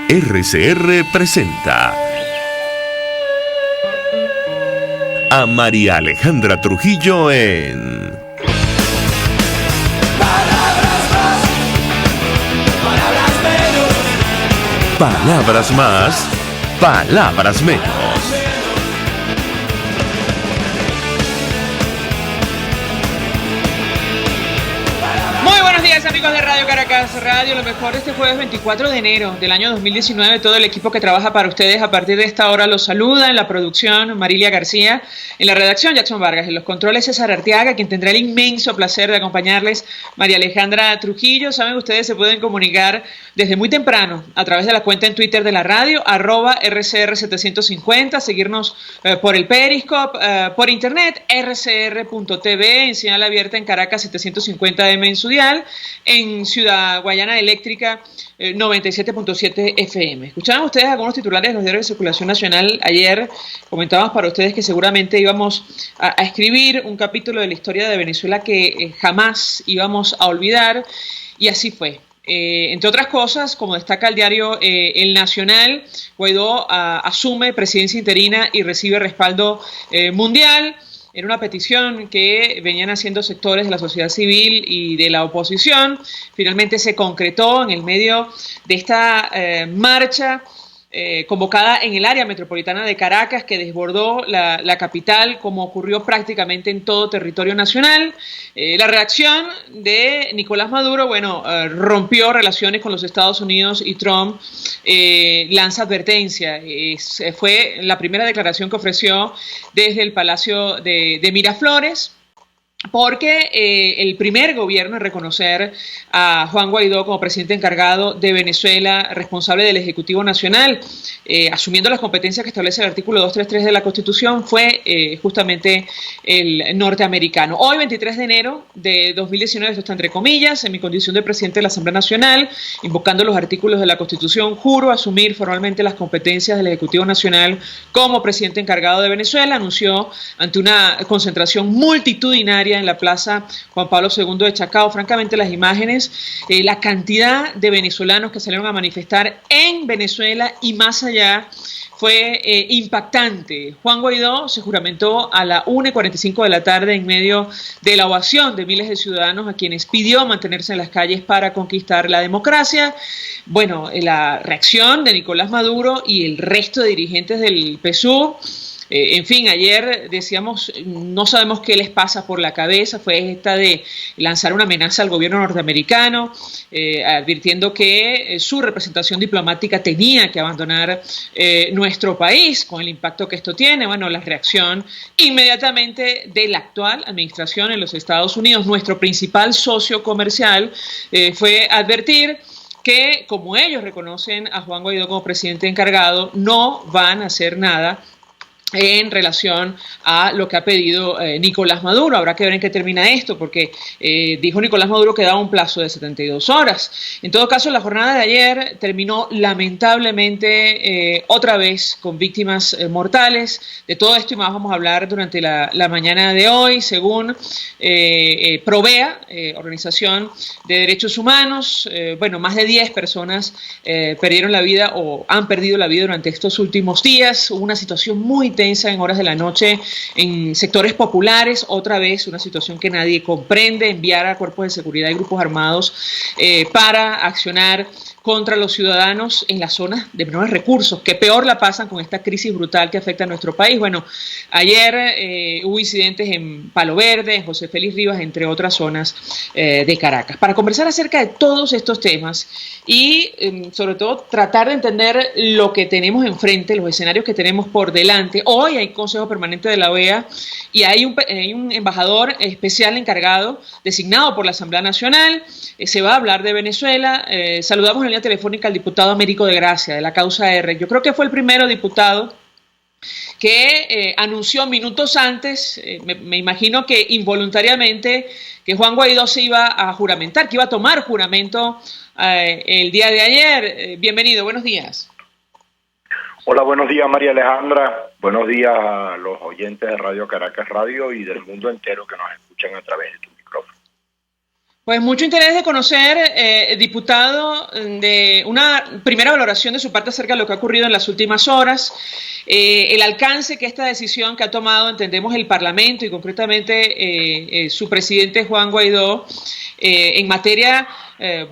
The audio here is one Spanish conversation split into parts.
RCR presenta a María Alejandra Trujillo en Palabras más, palabras menos. Palabras más, palabras menos. Amigos de Radio Caracas Radio, lo mejor este jueves 24 de enero del año 2019, todo el equipo que trabaja para ustedes a partir de esta hora los saluda. En la producción Marilia García, en la redacción Jackson Vargas, en los controles César Arteaga, quien tendrá el inmenso placer de acompañarles, María Alejandra Trujillo. Saben, ustedes se pueden comunicar desde muy temprano a través de la cuenta en Twitter de la radio, @RCR750, seguirnos por el Periscope, por internet, rcr.tv, en señal abierta en Caracas 750M en su dial, en Ciudad Guayana Eléctrica 97.7 FM. Escuchaban ustedes algunos titulares de los diarios de circulación nacional. Ayer comentábamos para ustedes que seguramente íbamos a escribir un capítulo de la historia de Venezuela que jamás íbamos a olvidar, y así fue. Entre otras cosas, como destaca el diario El Nacional, Guaidó asume presidencia interina y recibe respaldo mundial. Era una petición que venían haciendo sectores de la sociedad civil y de la oposición. Finalmente se concretó en el medio de esta marcha convocada en el área metropolitana de Caracas, que desbordó la capital, como ocurrió prácticamente en todo territorio nacional. La reacción de Nicolás Maduro, rompió relaciones con los Estados Unidos, y Trump lanza advertencia. Fue la primera declaración que ofreció desde el Palacio de Miraflores, porque el primer gobierno en reconocer a Juan Guaidó como presidente encargado de Venezuela, responsable del Ejecutivo Nacional, asumiendo las competencias que establece el artículo 233 de la Constitución, fue justamente el norteamericano. Hoy, 23 de enero de 2019, esto está entre comillas, en mi condición de presidente de la Asamblea Nacional, invocando los artículos de la Constitución, juro asumir formalmente las competencias del Ejecutivo Nacional como presidente encargado de Venezuela, anunció ante una concentración multitudinaria en la Plaza Juan Pablo II de Chacao. Francamente, las imágenes, la cantidad de venezolanos que salieron a manifestar en Venezuela y más allá fue impactante. Juan Guaidó se juramentó a la 1:45 de la tarde en medio de la ovación de miles de ciudadanos a quienes pidió mantenerse en las calles para conquistar la democracia. La reacción de Nicolás Maduro y el resto de dirigentes del PSUV, en fin, ayer decíamos, no sabemos qué les pasa por la cabeza, fue esta de lanzar una amenaza al gobierno norteamericano, advirtiendo que su representación diplomática tenía que abandonar nuestro país con el impacto que esto tiene. La reacción inmediatamente de la actual administración en los Estados Unidos, nuestro principal socio comercial, fue advertir que, como ellos reconocen a Juan Guaidó como presidente encargado, no van a hacer nada en relación a lo que ha pedido Nicolás Maduro. Habrá que ver en qué termina esto, porque dijo Nicolás Maduro que daba un plazo de 72 horas. En todo caso, la jornada de ayer terminó lamentablemente otra vez con víctimas mortales. De todo esto y más vamos a hablar durante la mañana de hoy. Según Provea, Organización de Derechos Humanos, más de 10 personas perdieron la vida o han perdido la vida durante estos últimos días. Hubo una situación muy tensa en horas de la noche en sectores populares, otra vez una situación que nadie comprende, enviar a cuerpos de seguridad y grupos armados para accionar contra los ciudadanos en las zonas de menores recursos, que peor la pasan con esta crisis brutal que afecta a nuestro país. Ayer hubo incidentes en Palo Verde, en José Félix Rivas, entre otras zonas de Caracas. Para conversar acerca de todos estos temas y sobre todo tratar de entender lo que tenemos enfrente, los escenarios que tenemos por delante. Hoy hay Consejo Permanente de la OEA y hay un embajador especial encargado, designado por la Asamblea Nacional. Se va a hablar de Venezuela. Saludamos en línea telefónica al diputado Américo de Gracia, de la causa R. Yo creo que fue el primero diputado que anunció minutos antes, me imagino que involuntariamente, que Juan Guaidó se iba a juramentar, que iba a tomar juramento el día de ayer. Bienvenido, buenos días. Hola, buenos días, María Alejandra. Buenos días a los oyentes de Radio Caracas Radio y del mundo entero que nos escuchan a través de tu micrófono. Pues mucho interés de conocer, diputado, de una primera valoración de su parte acerca de lo que ha ocurrido en las últimas horas, el alcance que esta decisión que ha tomado, entendemos, el Parlamento y concretamente su presidente Juan Guaidó, en materia, es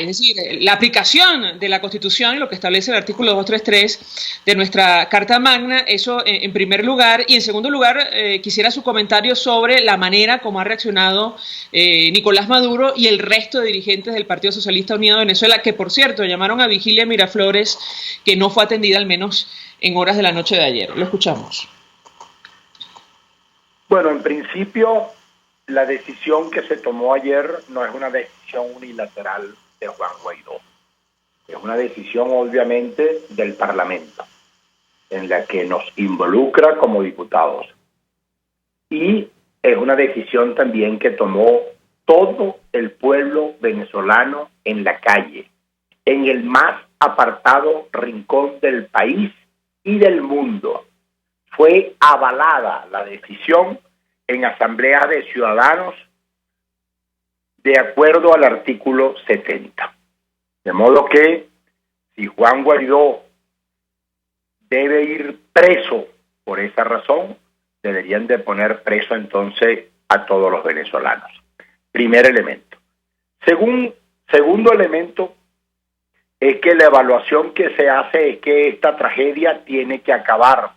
decir, la aplicación de la Constitución y lo que establece el artículo 233 de nuestra Carta Magna, eso en primer lugar. Y en segundo lugar, quisiera su comentario sobre la manera como ha reaccionado Nicolás Maduro y el resto de dirigentes del Partido Socialista Unido de Venezuela, que por cierto llamaron a Vigilia Miraflores, que no fue atendida al menos en horas de la noche de ayer. Lo escuchamos. Bueno, en principio, la decisión que se tomó ayer no es una decisión unilateral de Juan Guaidó. Es una decisión, obviamente, del Parlamento, en la que nos involucra como diputados. Y es una decisión también que tomó todo el pueblo venezolano en la calle, en el más apartado rincón del país y del mundo. Fue avalada la decisión en asamblea de ciudadanos de acuerdo al artículo 70. De modo que si Juan Guaidó debe ir preso por esa razón, deberían de poner preso entonces a todos los venezolanos. Primer elemento. Segundo elemento es que la evaluación que se hace es que esta tragedia tiene que acabar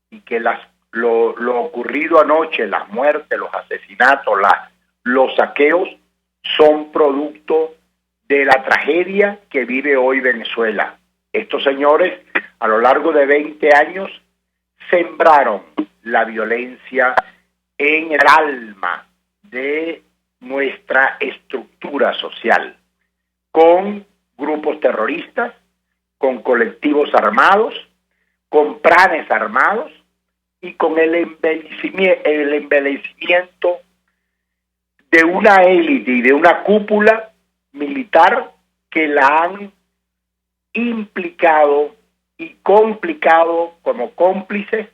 y que lo ocurrido anoche, las muertes, los asesinatos, los saqueos, son producto de la tragedia que vive hoy Venezuela. Estos señores, a lo largo de 20 años, sembraron la violencia en el alma de nuestra estructura social, con grupos terroristas, con colectivos armados, con planes armados, y con el embellecimiento de una élite y de una cúpula militar que la han implicado y complicado como cómplices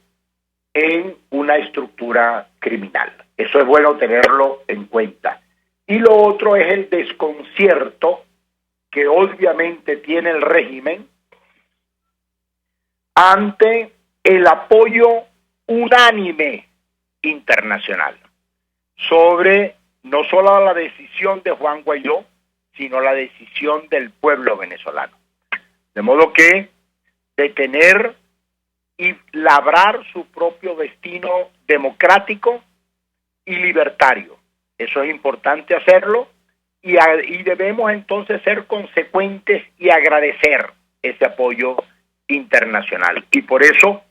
en una estructura criminal. Eso es bueno tenerlo en cuenta. Y lo otro es el desconcierto que obviamente tiene el régimen ante el apoyo unánime internacional sobre no solo la decisión de Juan Guaidó, sino la decisión del pueblo venezolano. De modo que detener y labrar su propio destino democrático y libertario. Eso es importante hacerlo y debemos entonces ser consecuentes y agradecer ese apoyo internacional. Y por eso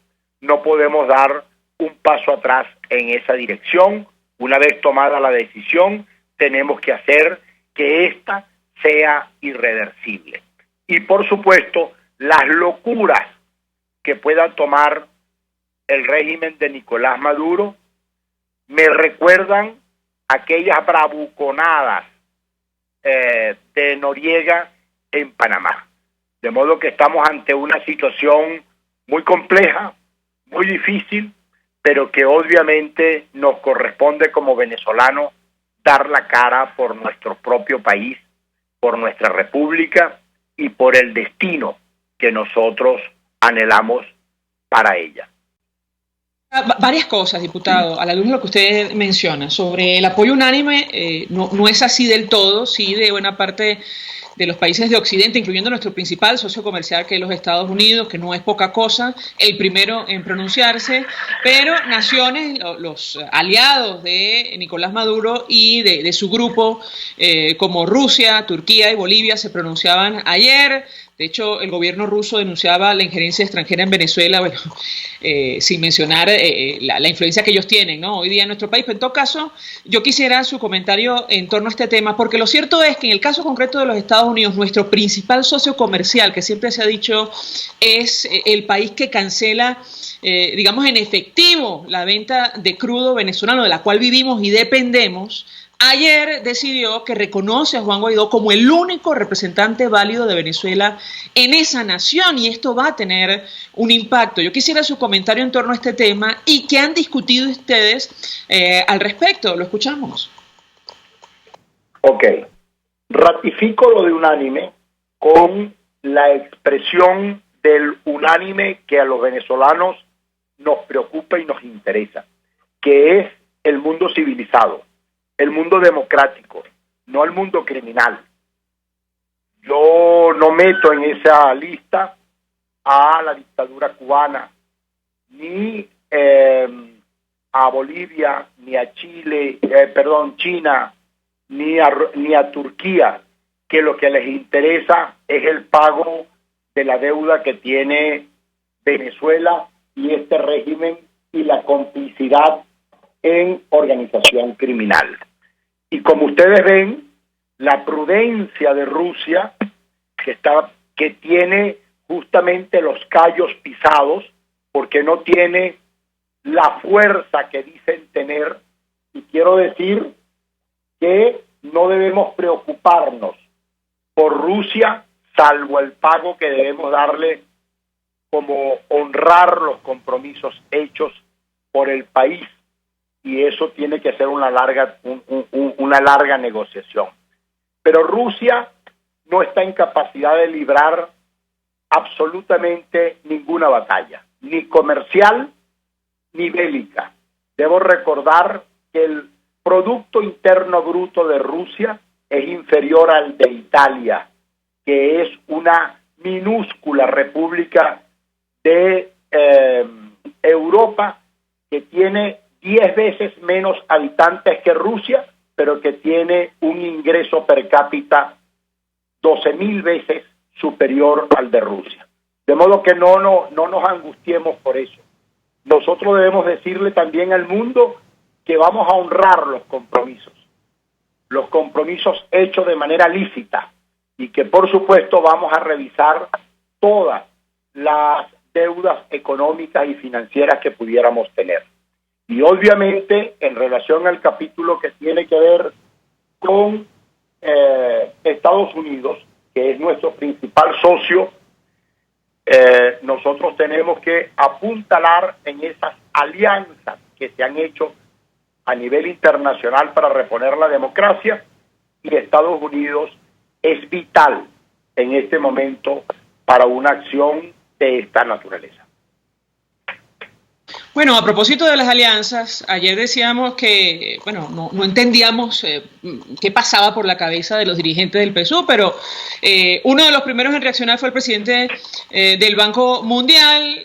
no podemos dar un paso atrás en esa dirección. Una vez tomada la decisión, tenemos que hacer que ésta sea irreversible. Y por supuesto, las locuras que pueda tomar el régimen de Nicolás Maduro me recuerdan aquellas bravuconadas de Noriega en Panamá. De modo que estamos ante una situación muy compleja, muy difícil, pero que obviamente nos corresponde como venezolanos dar la cara por nuestro propio país, por nuestra república y por el destino que nosotros anhelamos para ella. Varias cosas, diputado, a la luz de lo que usted menciona. Sobre el apoyo unánime, no es así del todo, sí de buena parte de los países de Occidente, incluyendo nuestro principal socio comercial, que es los Estados Unidos, que no es poca cosa, el primero en pronunciarse, pero naciones, los aliados de Nicolás Maduro y de su grupo, como Rusia, Turquía y Bolivia, se pronunciaban ayer. De hecho, el gobierno ruso denunciaba la injerencia extranjera en Venezuela, bueno, sin mencionar la influencia que ellos tienen, ¿no?, hoy día en nuestro país. Pero en todo caso, yo quisiera su comentario en torno a este tema, porque lo cierto es que en el caso concreto de los Estados Unidos, nuestro principal socio comercial, que siempre se ha dicho, es el país que cancela, digamos, en efectivo la venta de crudo venezolano, de la cual vivimos y dependemos. Ayer decidió que reconoce a Juan Guaidó como el único representante válido de Venezuela en esa nación, y esto va a tener un impacto. Yo quisiera su comentario en torno a este tema y qué han discutido ustedes al respecto. Lo escuchamos. Ok. Ratifico lo de unánime con la expresión del unánime que a los venezolanos nos preocupa y nos interesa, que es el mundo civilizado, el mundo democrático, no el mundo criminal. Yo no meto en esa lista a la dictadura cubana, ni a Bolivia, ni a Chile, China, ni a Turquía, que lo que les interesa es el pago de la deuda que tiene Venezuela y este régimen y la complicidad en organización criminal. Y como ustedes ven, la prudencia de Rusia, que tiene justamente los callos pisados, porque no tiene la fuerza que dicen tener, y quiero decir que no debemos preocuparnos por Rusia, salvo el pago que debemos darle como honrar los compromisos hechos por el país, y eso tiene que ser una larga negociación. Pero Rusia no está en capacidad de librar absolutamente ninguna batalla, ni comercial ni bélica. Debo recordar que el Producto Interno Bruto de Rusia es inferior al de Italia, que es una minúscula república de Europa que tiene 10 veces menos habitantes que Rusia, pero que tiene un ingreso per cápita 12.000 veces superior al de Rusia. De modo que no nos angustiemos por eso. Nosotros debemos decirle también al mundo que vamos a honrar los compromisos hechos de manera lícita, y que por supuesto vamos a revisar todas las deudas económicas y financieras que pudiéramos tener. Y obviamente en relación al capítulo que tiene que ver con Estados Unidos, que es nuestro principal socio, nosotros tenemos que apuntalar en esas alianzas que se han hecho a nivel internacional para reponer la democracia, y Estados Unidos es vital en este momento para una acción de esta naturaleza. Bueno, a propósito de las alianzas, ayer decíamos que, no entendíamos qué pasaba por la cabeza de los dirigentes del PSUV, pero uno de los primeros en reaccionar fue el presidente del Banco Mundial,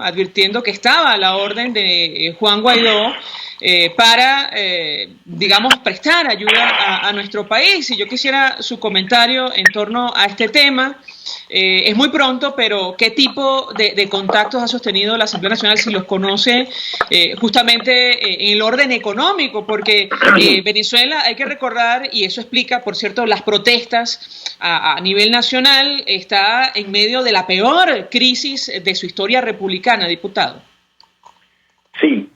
advirtiendo que estaba a la orden de Juan Guaidó para, prestar ayuda a nuestro país. Y yo quisiera su comentario en torno a este tema. Es muy pronto, pero ¿qué tipo de contactos ha sostenido la Asamblea Nacional, si los conoce, justamente en el orden económico? Porque Venezuela, hay que recordar, y eso explica, por cierto, las protestas a nivel nacional, está en medio de la peor crisis de su historia republicana, diputado. Sí.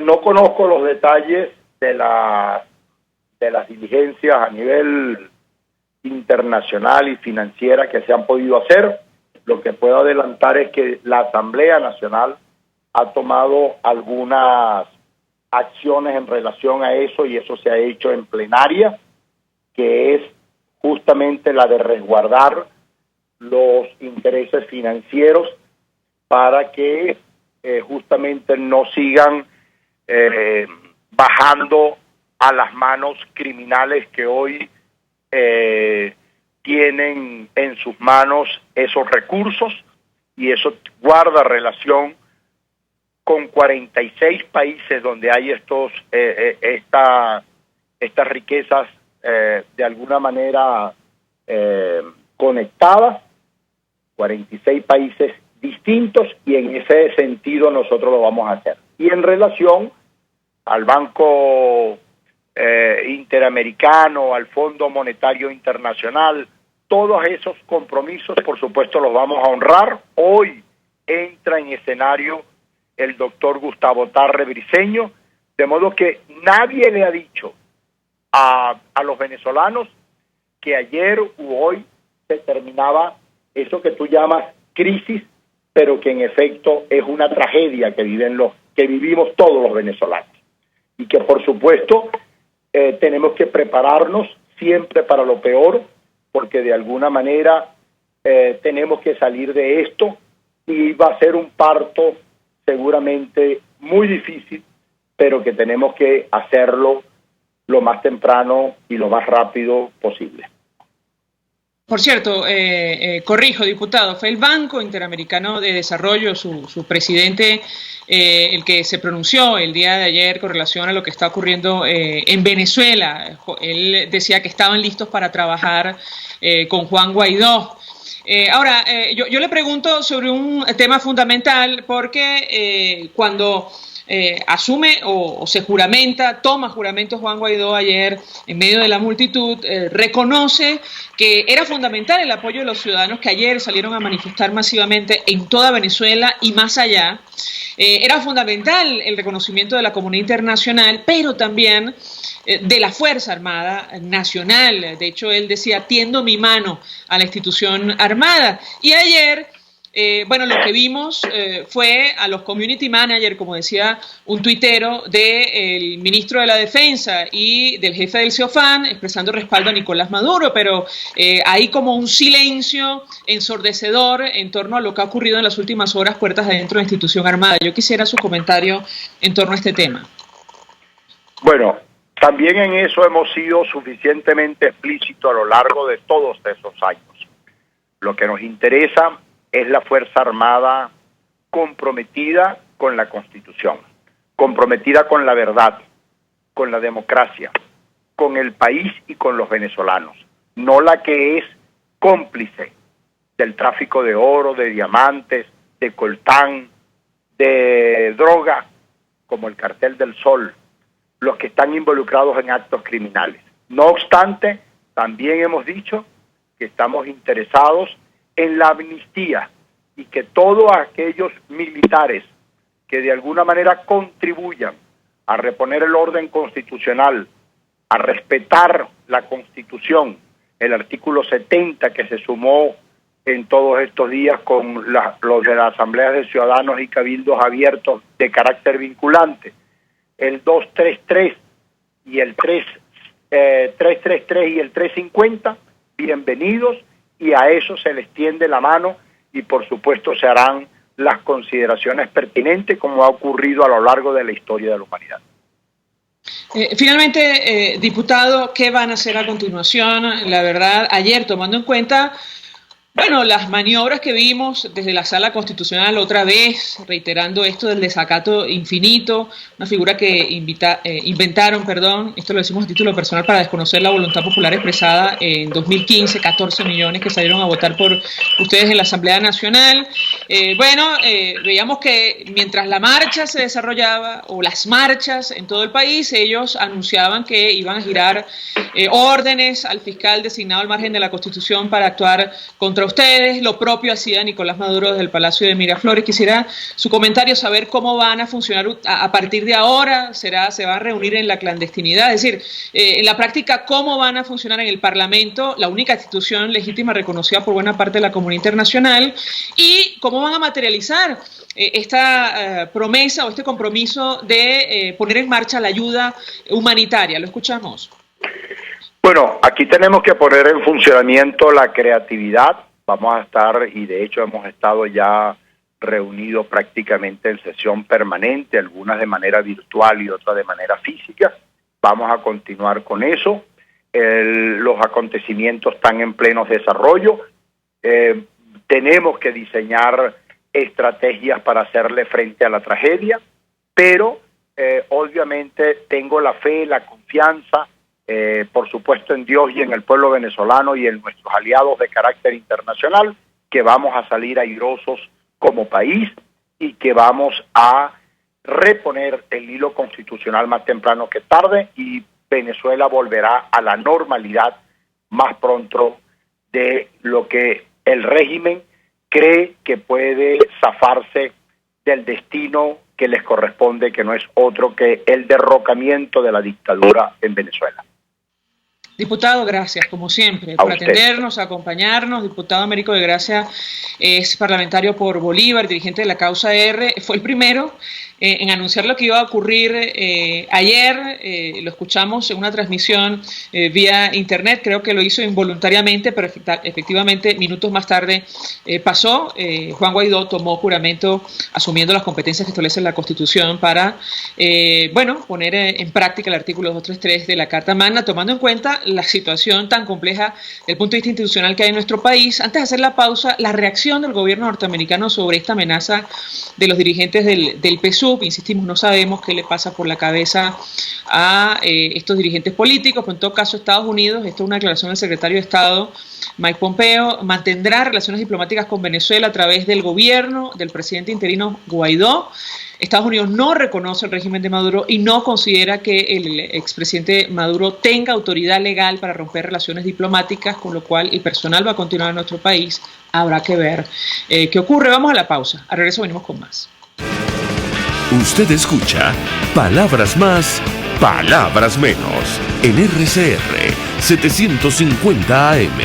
No conozco los detalles de las diligencias a nivel internacional y financiera que se han podido hacer. Lo que puedo adelantar es que la Asamblea Nacional ha tomado algunas acciones en relación a eso, y eso se ha hecho en plenaria, que es justamente la de resguardar los intereses financieros para que justamente no sigan bajando a las manos criminales que hoy tienen en sus manos esos recursos, y eso guarda relación con 46 países donde hay estas riquezas de alguna manera conectadas, 46 países distintos, y en ese sentido nosotros lo vamos a hacer. Y en relación al Banco Interamericano, al Fondo Monetario Internacional, todos esos compromisos, por supuesto, los vamos a honrar. Hoy entra en escenario el doctor Gustavo Tarre Briceño, de modo que nadie le ha dicho a los venezolanos que ayer u hoy se terminaba eso que tú llamas crisis, pero que en efecto es una tragedia que vivimos todos los venezolanos, y que por supuesto tenemos que prepararnos siempre para lo peor, porque de alguna manera tenemos que salir de esto y va a ser un parto seguramente muy difícil, pero que tenemos que hacerlo lo más temprano y lo más rápido posible. Por cierto, corrijo, diputado, fue el Banco Interamericano de Desarrollo, su presidente, el que se pronunció el día de ayer con relación a lo que está ocurriendo en Venezuela. Él decía que estaban listos para trabajar con Juan Guaidó. Ahora, yo le pregunto sobre un tema fundamental, porque cuando asume o se juramenta, toma juramento Juan Guaidó ayer en medio de la multitud, reconoce que era fundamental el apoyo de los ciudadanos que ayer salieron a manifestar masivamente en toda Venezuela y más allá. Era fundamental el reconocimiento de la comunidad internacional, pero también de la Fuerza Armada Nacional. De hecho, él decía, tiendo mi mano a la institución armada. Y ayer, bueno, lo que vimos fue a los community managers, como decía un tuitero, del ministro de la Defensa y del jefe del CEOFAN, expresando respaldo a Nicolás Maduro, pero hay como un silencio ensordecedor en torno a lo que ha ocurrido en las últimas horas puertas adentro de la institución armada. Yo quisiera su comentario en torno a este tema. Bueno, también en eso hemos sido suficientemente explícitos a lo largo de todos esos años. Lo que nos interesa es la Fuerza Armada comprometida con la Constitución, comprometida con la verdad, con la democracia, con el país y con los venezolanos, no la que es cómplice del tráfico de oro, de diamantes, de coltán, de droga, como el Cartel del Sol, los que están involucrados en actos criminales. No obstante, también hemos dicho que estamos interesados en la amnistía y que todos aquellos militares que de alguna manera contribuyan a reponer el orden constitucional, a respetar la Constitución, el artículo 70 que se sumó en todos estos días con los de las asambleas de ciudadanos y cabildos abiertos de carácter vinculante, el 233 y el 333 y el 350, bienvenidos, y a eso se les tiende la mano y por supuesto se harán las consideraciones pertinentes como ha ocurrido a lo largo de la historia de la humanidad. Finalmente, diputado, ¿qué van a hacer a continuación? La verdad, ayer tomando en cuenta, bueno, las maniobras que vimos desde la Sala Constitucional otra vez, reiterando esto del desacato infinito, una figura que inventaron, esto lo decimos a título personal para desconocer la voluntad popular expresada en 2015, 14 millones que salieron a votar por ustedes en la Asamblea Nacional. Veíamos que mientras la marcha se desarrollaba, o las marchas en todo el país, ellos anunciaban que iban a girar órdenes al fiscal designado al margen de la Constitución para actuar contra ustedes. Lo propio hacía Nicolás Maduro desde el Palacio de Miraflores. Quisiera su comentario, saber cómo van a funcionar a partir de ahora. ¿Se va a reunir en la clandestinidad? Es decir, en la práctica, ¿cómo van a funcionar en el Parlamento, la única institución legítima reconocida por buena parte de la comunidad internacional? ¿Y cómo van a materializar esta promesa o este compromiso de poner en marcha la ayuda humanitaria? Lo escuchamos. Bueno, aquí tenemos que poner en funcionamiento la creatividad. Vamos a estar, y de hecho hemos estado ya reunidos prácticamente en sesión permanente, algunas de manera virtual y otras de manera física. Vamos a continuar con eso. Los acontecimientos están en pleno desarrollo. Tenemos que diseñar estrategias para hacerle frente a la tragedia, pero obviamente tengo la fe, la confianza, por supuesto en Dios y en el pueblo venezolano y en nuestros aliados de carácter internacional, que vamos a salir airosos como país y que vamos a reponer el hilo constitucional más temprano que tarde, y Venezuela volverá a la normalidad más pronto de lo que el régimen cree que puede zafarse del destino que les corresponde, que no es otro que el derrocamiento de la dictadura en Venezuela. Diputado, gracias, como siempre, por atendernos, acompañarnos. Diputado Américo de Gracia es parlamentario por Bolívar, dirigente de la Causa R. Fue el primero en anunciar lo que iba a ocurrir ayer. Lo escuchamos en una transmisión vía internet, creo que lo hizo involuntariamente, pero efectivamente minutos más tarde pasó. Juan Guaidó tomó juramento asumiendo las competencias que establece la Constitución para poner en práctica el artículo 233 de la Carta Magna, tomando en cuenta la situación tan compleja desde el punto de vista institucional que hay en nuestro país. Antes de hacer la pausa, la reacción del gobierno norteamericano sobre esta amenaza de los dirigentes del PSUV. Insistimos, no sabemos qué le pasa por la cabeza a estos dirigentes políticos, pero en todo caso Estados Unidos, esto es una declaración del secretario de Estado Mike Pompeo, mantendrá relaciones diplomáticas con Venezuela a través del gobierno del presidente interino Guaidó. Estados Unidos no reconoce el régimen de Maduro y no considera que el expresidente Maduro tenga autoridad legal para romper relaciones diplomáticas, con lo cual el personal va a continuar en nuestro país. Habrá que ver qué ocurre. Vamos a la pausa. A regreso venimos con más. Usted escucha Palabras Más, Palabras Menos en RCR 750 AM.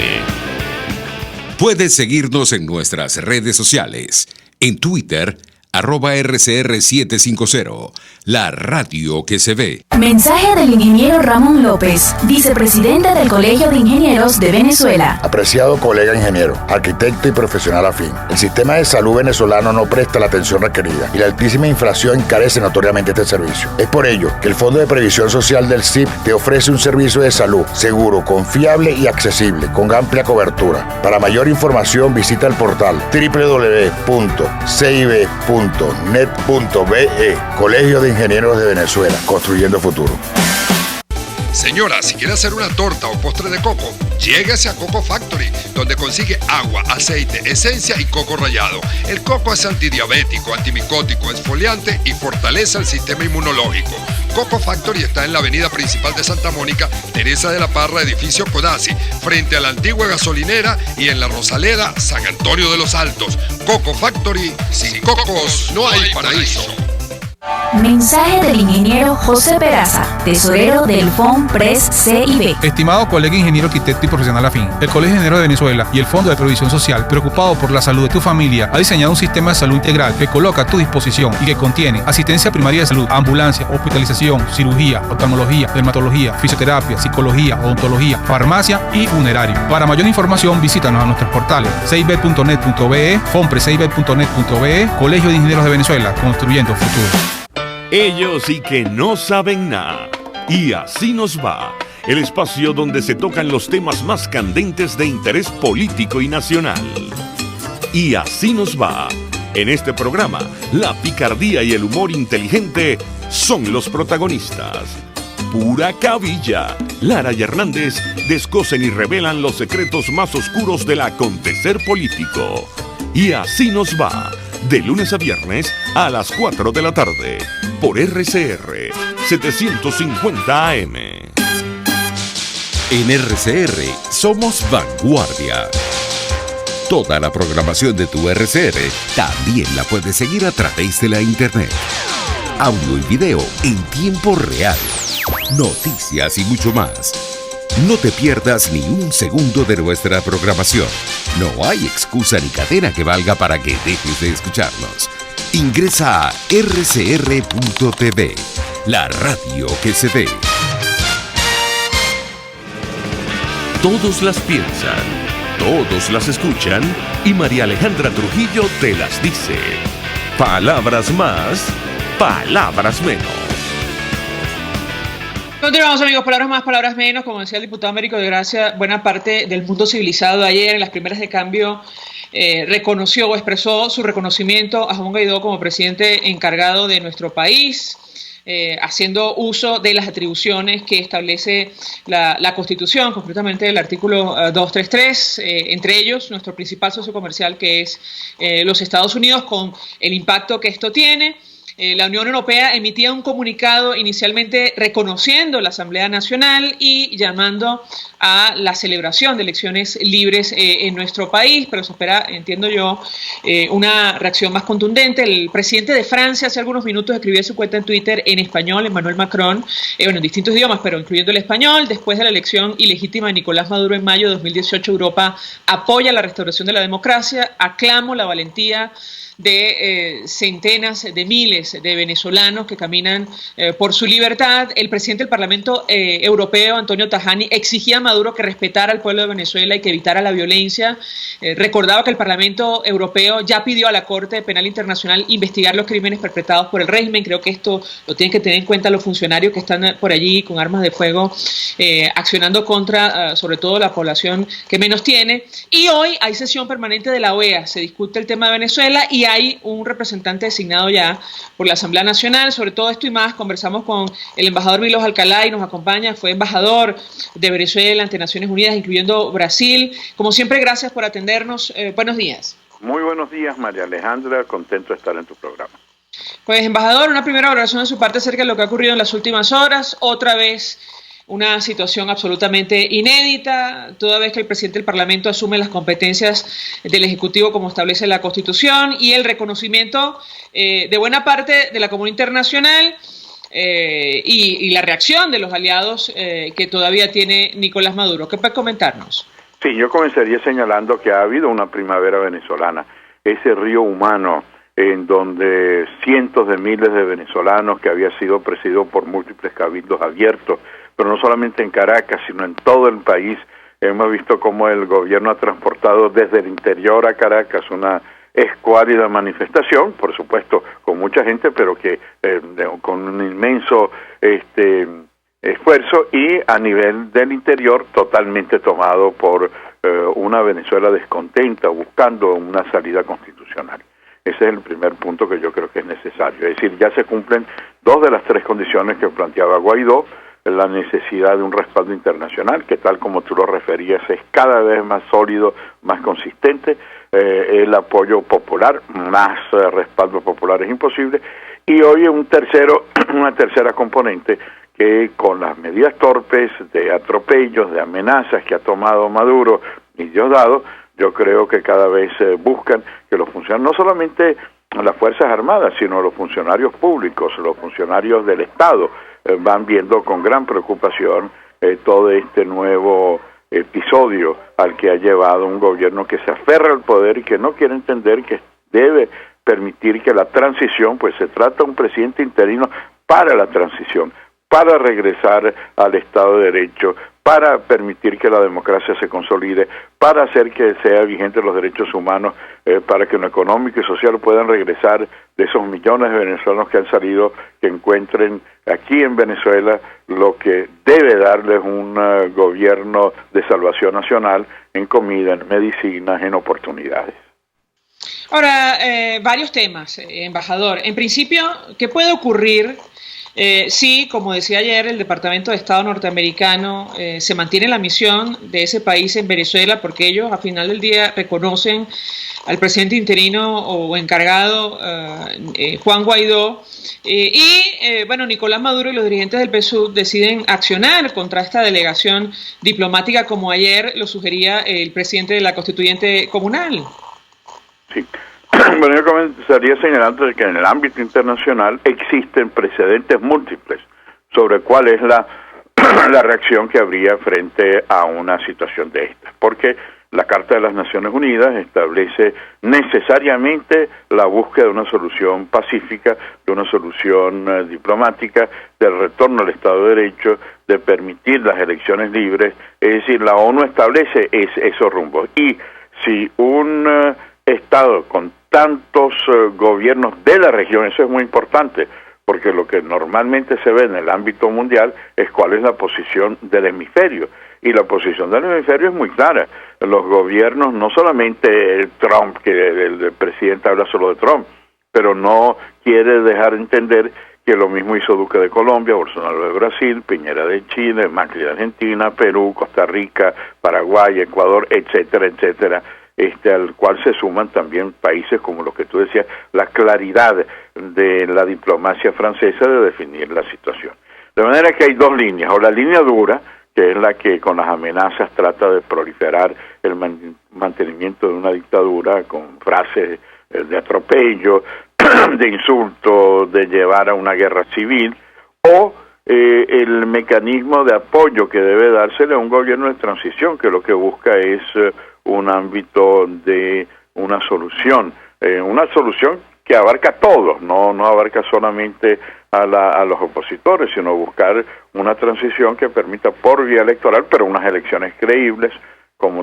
Puedes seguirnos en nuestras redes sociales. En Twitter, @RCR750, la radio que se ve. Mensaje del ingeniero Ramón López, vicepresidente del Colegio de Ingenieros de Venezuela. Apreciado colega ingeniero, arquitecto y profesional afín, el sistema de salud venezolano no presta la atención requerida y la altísima inflación encarece notoriamente este servicio. Es por ello que el Fondo de Previsión Social del CIP te ofrece un servicio de salud seguro, confiable y accesible, con amplia cobertura. Para mayor información visita el portal www.cib.net.be. Colegio de Ingenieros de Venezuela, construyendo futuro. Señora, si quiere hacer una torta o postre de coco, lléguese a Coco Factory, donde consigue agua, aceite, esencia y coco rallado. El coco es antidiabético, antimicótico, exfoliante y fortalece el sistema inmunológico. Coco Factory está en la avenida principal de Santa Mónica, Teresa de la Parra, edificio Codazzi, frente a la antigua gasolinera, y en la Rosaleda, San Antonio de los Altos. Coco Factory, sin cocos no hay paraíso. Mensaje del ingeniero José Peraza, tesorero del FONPRES CIB. Estimado colega ingeniero, arquitecto y profesional afín, el Colegio de Ingenieros de Venezuela y el Fondo de Previsión Social, preocupado por la salud de tu familia, ha diseñado un sistema de salud integral que coloca a tu disposición y que contiene asistencia primaria de salud, ambulancia, hospitalización, cirugía, oftalmología, dermatología, fisioterapia, psicología, odontología, farmacia y funerario. Para mayor información, visítanos a nuestros portales cib.net.be, fonprescib.net.be, Colegio de Ingenieros de Venezuela, construyendo futuro. Ellos y que no saben nada. Y así nos va. El espacio donde se tocan los temas más candentes de interés político y nacional. Y así nos va. En este programa, la picardía y el humor inteligente son los protagonistas. Pura cabilla. Lara y Hernández descosen y revelan los secretos más oscuros del acontecer político. Y así nos va. De lunes a viernes a las 4 de la tarde, por RCR 750 AM. En RCR somos vanguardia. Toda la programación de tu RCR también la puedes seguir a través de la internet. Audio y video en tiempo real. Noticias y mucho más. No te pierdas ni un segundo de nuestra programación. No hay excusa ni cadena que valga para que dejes de escucharnos. Ingresa a rcr.tv, la radio que se ve. Todos las piensan, todos las escuchan y María Alejandra Trujillo te las dice. Palabras más, palabras menos. Continuamos, amigos, palabras más, palabras menos. Como decía el diputado Américo de Gracia, buena parte del mundo civilizado ayer en las primeras de cambio reconoció o expresó su reconocimiento a Juan Guaidó como presidente encargado de nuestro país, haciendo uso de las atribuciones que establece la Constitución, concretamente el artículo 233, entre ellos nuestro principal socio comercial, que es los Estados Unidos, con el impacto que esto tiene. La Unión Europea emitía un comunicado inicialmente reconociendo la Asamblea Nacional y llamando a la celebración de elecciones libres en nuestro país, pero se espera, entiendo yo, una reacción más contundente. El presidente de Francia hace algunos minutos escribió en su cuenta en Twitter en español, Emmanuel Macron, en distintos idiomas, pero incluyendo el español: después de la elección ilegítima de Nicolás Maduro en mayo de 2018, Europa apoya la restauración de la democracia. Aclamo la valentía de centenas de miles de venezolanos que caminan por su libertad. El presidente del Parlamento Europeo, Antonio Tajani, exigía a Maduro que respetara al pueblo de Venezuela y que evitara la violencia. Recordaba que el Parlamento Europeo ya pidió a la Corte Penal Internacional investigar los crímenes perpetrados por el régimen. Creo que esto lo tienen que tener en cuenta los funcionarios que están por allí con armas de fuego accionando contra sobre todo la población que menos tiene. Y hoy hay sesión permanente de la OEA, se discute el tema de Venezuela y hay un representante designado ya por la Asamblea Nacional. Sobre todo esto y más conversamos con el embajador Milos Alcalá y nos acompaña, fue embajador de Venezuela ante Naciones Unidas, incluyendo Brasil. Como siempre, gracias por atendernos. Buenos días. Muy buenos días, María Alejandra, contento de estar en tu programa. Pues, embajador, una primera valoración de su parte acerca de lo que ha ocurrido en las últimas horas. Otra vez una situación absolutamente inédita, toda vez que el presidente del Parlamento asume las competencias del Ejecutivo como establece la Constitución y el reconocimiento de buena parte de la comunidad internacional y la reacción de los aliados que todavía tiene Nicolás Maduro. ¿Qué puede comentarnos? Sí, yo comenzaría señalando que ha habido una primavera venezolana, ese río humano en donde cientos de miles de venezolanos que había sido presidido por múltiples cabildos abiertos, pero no solamente en Caracas, sino en todo el país. Hemos visto cómo el gobierno ha transportado desde el interior a Caracas una escuálida manifestación, por supuesto con mucha gente, pero que con un inmenso esfuerzo, y a nivel del interior totalmente tomado por una Venezuela descontenta, buscando una salida constitucional. Ese es el primer punto que yo creo que es necesario. Es decir, ya se cumplen dos de las tres condiciones que planteaba Guaidó: la necesidad de un respaldo internacional, que tal como tú lo referías es cada vez más sólido, más consistente, el apoyo popular, más respaldo popular es imposible, y hoy una tercera componente que con las medidas torpes de atropellos, de amenazas que ha tomado Maduro y Diosdado, yo creo que cada vez buscan que los funcionarios, no solamente las Fuerzas Armadas, sino los funcionarios públicos, los funcionarios del Estado, van viendo con gran preocupación todo este nuevo episodio al que ha llevado un gobierno que se aferra al poder y que no quiere entender que debe permitir que la transición, pues se trata de un presidente interino para la transición, para regresar al Estado de Derecho, para permitir que la democracia se consolide, para hacer que sea vigente los derechos humanos, para que en lo económico y social puedan regresar de esos millones de venezolanos que han salido, que encuentren aquí en Venezuela lo que debe darles un gobierno de salvación nacional en comida, en medicinas, en oportunidades. Ahora, varios temas, embajador. En principio, ¿qué puede ocurrir si, como decía ayer, el Departamento de Estado norteamericano se mantiene la misión de ese país en Venezuela, porque ellos a final del día reconocen al presidente interino o encargado Juan Guaidó bueno, Nicolás Maduro y los dirigentes del PSUV deciden accionar contra esta delegación diplomática, como ayer lo sugería el presidente de la Constituyente Comunal? Sí. Bueno, yo comenzaría señalando que en el ámbito internacional existen precedentes múltiples sobre cuál es la reacción que habría frente a una situación de esta, porque la Carta de las Naciones Unidas establece necesariamente la búsqueda de una solución pacífica, de una solución diplomática, del retorno al Estado de Derecho, de permitir las elecciones libres. Es decir, la ONU establece esos rumbos, y si un Estado con tantos gobiernos de la región, eso es muy importante, porque lo que normalmente se ve en el ámbito mundial es cuál es la posición del hemisferio, y la posición del hemisferio es muy clara. Los gobiernos, no solamente el Trump, que el presidente habla solo de Trump, pero no quiere dejar entender que lo mismo hizo Duque de Colombia, Bolsonaro de Brasil, Piñera de Chile, Macri de Argentina, Perú, Costa Rica, Paraguay, Ecuador, etcétera, etcétera, al cual se suman también países como los que tú decías, la claridad de la diplomacia francesa de definir la situación. De manera que hay dos líneas, o la línea dura, que es la que con las amenazas trata de proliferar el mantenimiento de una dictadura con frases de atropello, de insulto, de llevar a una guerra civil, o el mecanismo de apoyo que debe dársele a un gobierno de transición, que lo que busca es un ámbito de una solución una solución que abarca a todos, no abarca solamente a los opositores, sino buscar una transición que permita por vía electoral, pero unas elecciones creíbles,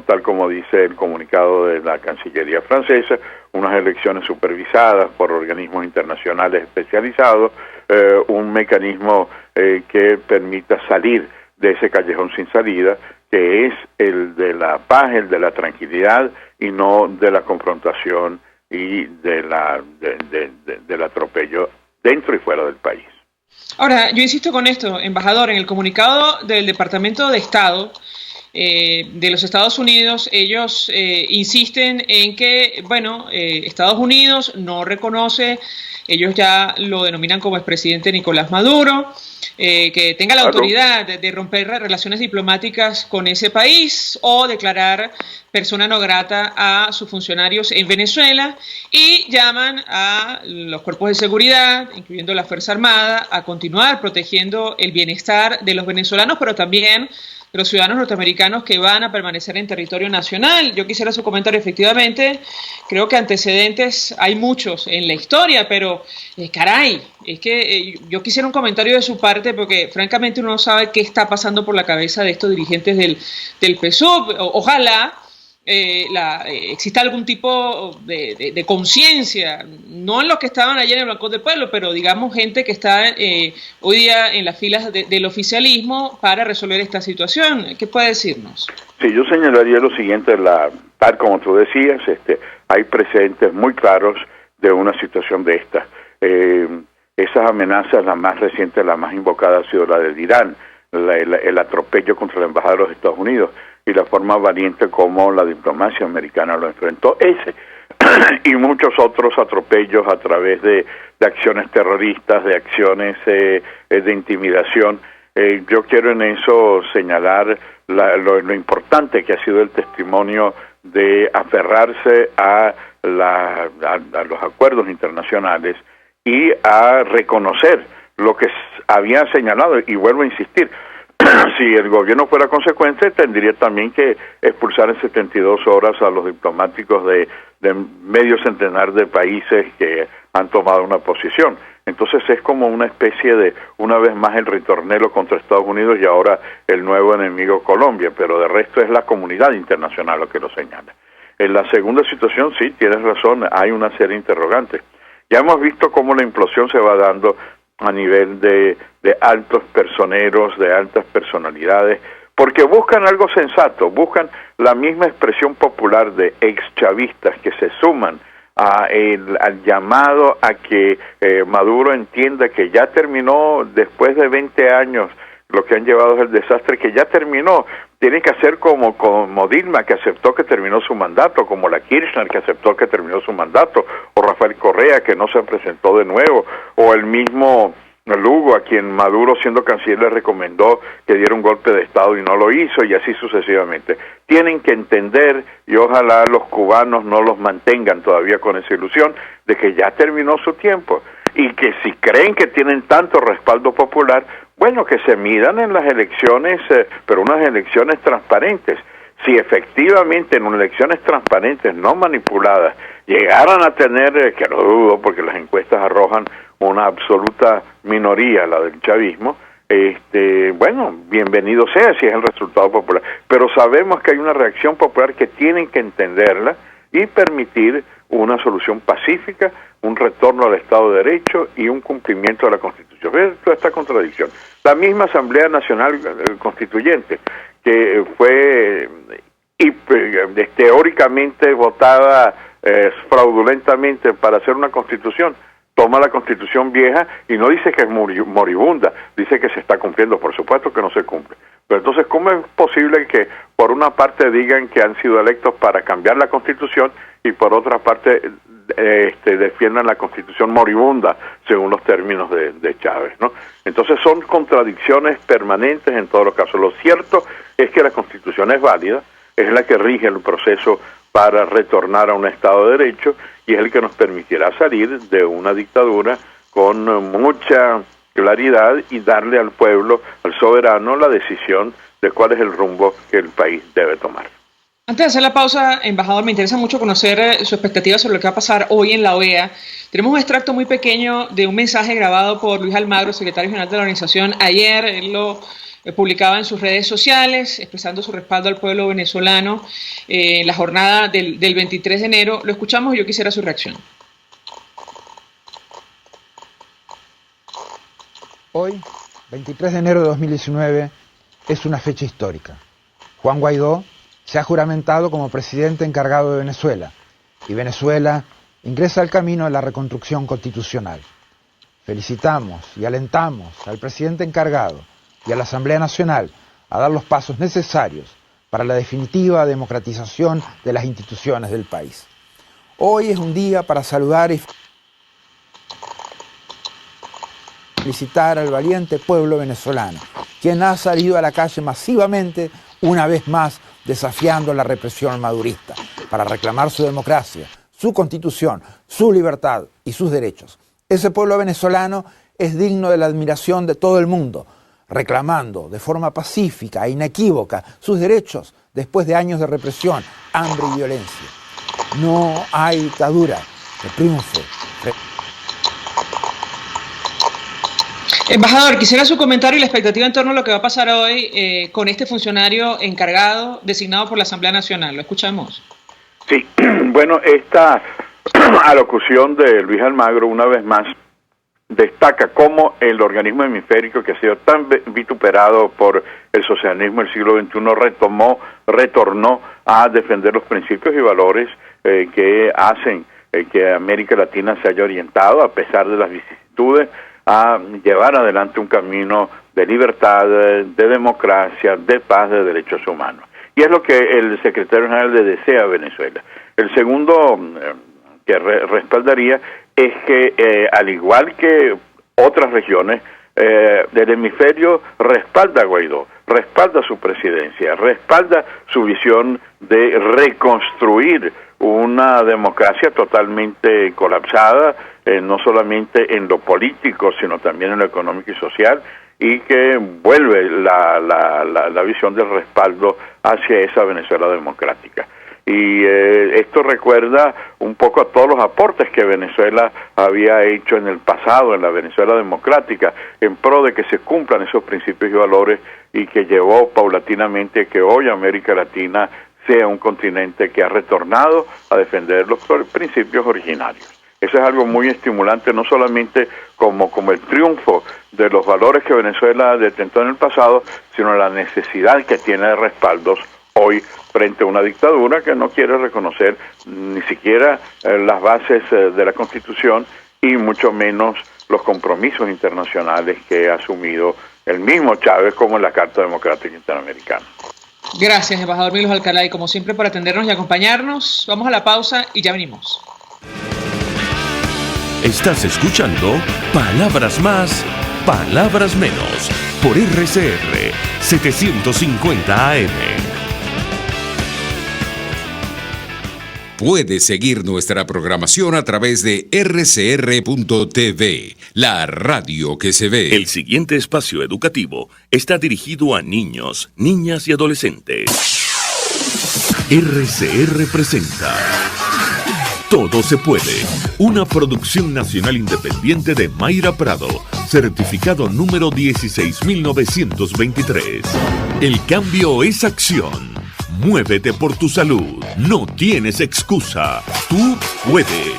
tal como dice el comunicado de la Cancillería francesa, unas elecciones supervisadas por organismos internacionales especializados, un mecanismo que permita salir de ese callejón sin salida, que es el de la paz, el de la tranquilidad, y no de la confrontación y del atropello dentro y fuera del país. Ahora, yo insisto con esto, embajador, en el comunicado del Departamento de Estado de los Estados Unidos, ellos insisten en que, Estados Unidos no reconoce, ellos ya lo denominan como expresidente Nicolás Maduro, que tenga la autoridad de romper relaciones diplomáticas con ese país o declarar persona no grata a sus funcionarios en Venezuela, y llaman a los cuerpos de seguridad, incluyendo la Fuerza Armada, a continuar protegiendo el bienestar de los venezolanos, pero también de los ciudadanos norteamericanos que van a permanecer en territorio nacional. Yo quisiera su comentario. Efectivamente, creo que antecedentes hay muchos en la historia, pero caray, es que yo quisiera un comentario de su parte, porque francamente uno no sabe qué está pasando por la cabeza de estos dirigentes del PSUV. Ojalá exista algún tipo de conciencia, no en los que estaban ayer en el Balcón del Pueblo, pero digamos gente que está hoy día en las filas del oficialismo para resolver esta situación. ¿Qué puede decirnos? Sí, yo señalaría lo siguiente, tal como tú decías, hay precedentes muy claros de una situación de esta. Esas amenazas, la más reciente, la más invocada ha sido la de Irán, el atropello contra la embajada de los Estados Unidos, y la forma valiente como la diplomacia americana lo enfrentó, ese y muchos otros atropellos a través de acciones terroristas, de acciones de intimidación. Yo quiero en eso señalar lo importante que ha sido el testimonio de aferrarse a los acuerdos internacionales y a reconocer lo que había señalado, y vuelvo a insistir, si el gobierno fuera consecuente, tendría también que expulsar en 72 horas a los diplomáticos de medio centenar de países que han tomado una posición. Entonces es como una especie de, una vez más, el ritornelo contra Estados Unidos y ahora el nuevo enemigo Colombia, pero de resto es la comunidad internacional lo que lo señala. En la segunda situación, sí, tienes razón, hay una serie de interrogantes. Ya hemos visto cómo la implosión se va dando a nivel de altos personeros, de altas personalidades, porque buscan algo sensato, buscan la misma expresión popular de exchavistas que se suman al llamado a que Maduro entienda que ya terminó, después de 20 años, lo que han llevado es el desastre, que ya terminó. Tiene que hacer como Dilma, que aceptó que terminó su mandato, como la Kirchner, que aceptó que terminó su mandato, o Rafael Correa, que no se presentó de nuevo, o el mismo Lugo, a quien Maduro, siendo canciller, le recomendó que diera un golpe de Estado y no lo hizo, y así sucesivamente. Tienen que entender, y ojalá los cubanos no los mantengan todavía con esa ilusión, de que ya terminó su tiempo, y que si creen que tienen tanto respaldo popular, bueno, que se midan en las elecciones, pero unas elecciones transparentes. Si efectivamente en unas elecciones transparentes, no manipuladas, llegaran a tener, que no dudo porque las encuestas arrojan una absoluta minoría, la del chavismo, bueno, bienvenido sea si es el resultado popular. Pero sabemos que hay una reacción popular que tienen que entenderla y permitir una solución pacífica, un retorno al Estado de Derecho y un cumplimiento de la Constitución. ¿Ves toda esta contradicción? La misma Asamblea Nacional Constituyente, que fue teóricamente votada fraudulentamente para hacer una Constitución, toma la Constitución vieja y no dice que es moribunda, dice que se está cumpliendo. Por supuesto que no se cumple. Pero entonces, ¿cómo es posible que por una parte digan que han sido electos para cambiar la Constitución y por otra parte defiendan la Constitución moribunda, según los términos de Chávez, ¿no? Entonces son contradicciones permanentes en todos los casos. Lo cierto es que la Constitución es válida, es la que rige el proceso para retornar a un Estado de Derecho y es el que nos permitirá salir de una dictadura con mucha claridad y darle al pueblo, al soberano, la decisión de cuál es el rumbo que el país debe tomar. Antes de hacer la pausa, embajador, me interesa mucho conocer su expectativa sobre lo que va a pasar hoy en la OEA. Tenemos un extracto muy pequeño de un mensaje grabado por Luis Almagro, secretario general de la organización. Ayer él lo publicaba en sus redes sociales, expresando su respaldo al pueblo venezolano en la jornada del 23 de enero. Lo escuchamos y yo quisiera su reacción. Hoy, 23 de enero de 2019, es una fecha histórica. Juan Guaidó se ha juramentado como presidente encargado de Venezuela y Venezuela ingresa al camino de la reconstrucción constitucional. Felicitamos y alentamos al presidente encargado y a la Asamblea Nacional a dar los pasos necesarios para la definitiva democratización de las instituciones del país. Hoy es un día para saludar y felicitar al valiente pueblo venezolano, quien ha salido a la calle masivamente, una vez más, desafiando la represión madurista, para reclamar su democracia, su constitución, su libertad y sus derechos. Ese pueblo venezolano es digno de la admiración de todo el mundo, reclamando de forma pacífica e inequívoca sus derechos después de años de represión, hambre y violencia. No hay dictadura que triunfe. Embajador, quisiera su comentario y la expectativa en torno a lo que va a pasar hoy con este funcionario encargado, designado por la Asamblea Nacional. Lo escuchamos. Sí, bueno, esta alocución de Luis Almagro, una vez más, destaca cómo el organismo hemisférico que ha sido tan vituperado por el socialismo del siglo XXI retornó a defender los principios y valores que hacen que América Latina se haya orientado, a pesar de las vicisitudes, a llevar adelante un camino de libertad, de democracia, de paz, de derechos humanos. Y es lo que el secretario general le desea a Venezuela. El segundo que respaldaría es que, al igual que otras regiones del hemisferio, respalda a Guaidó, respalda su presidencia, respalda su visión de reconstruir una democracia totalmente colapsada, no solamente en lo político, sino también en lo económico y social, y que vuelve la visión del respaldo hacia esa Venezuela democrática. Y esto recuerda un poco a todos los aportes que Venezuela había hecho en el pasado, en la Venezuela democrática, en pro de que se cumplan esos principios y valores, y que llevó paulatinamente a que hoy América Latina sea un continente que ha retornado a defender los principios originarios. Eso es algo muy estimulante, no solamente como el triunfo de los valores que Venezuela detentó en el pasado, sino la necesidad que tiene de respaldos hoy frente a una dictadura que no quiere reconocer ni siquiera las bases de la Constitución, y mucho menos los compromisos internacionales que ha asumido el mismo Chávez, como en la Carta Democrática Interamericana. Gracias, embajador Milos Alcalá, y como siempre por atendernos y acompañarnos. Vamos a la pausa y ya venimos. Estás escuchando Palabras Más, Palabras Menos, por RCR 750 AM. Puedes seguir nuestra programación a través de rcr.tv, la radio que se ve. El siguiente espacio educativo está dirigido a niños, niñas y adolescentes. RCR presenta Todo se puede, una producción nacional independiente de Mayra Prado, certificado número 16923. El cambio es acción. Muévete por tu salud. No tienes excusa. Tú puedes.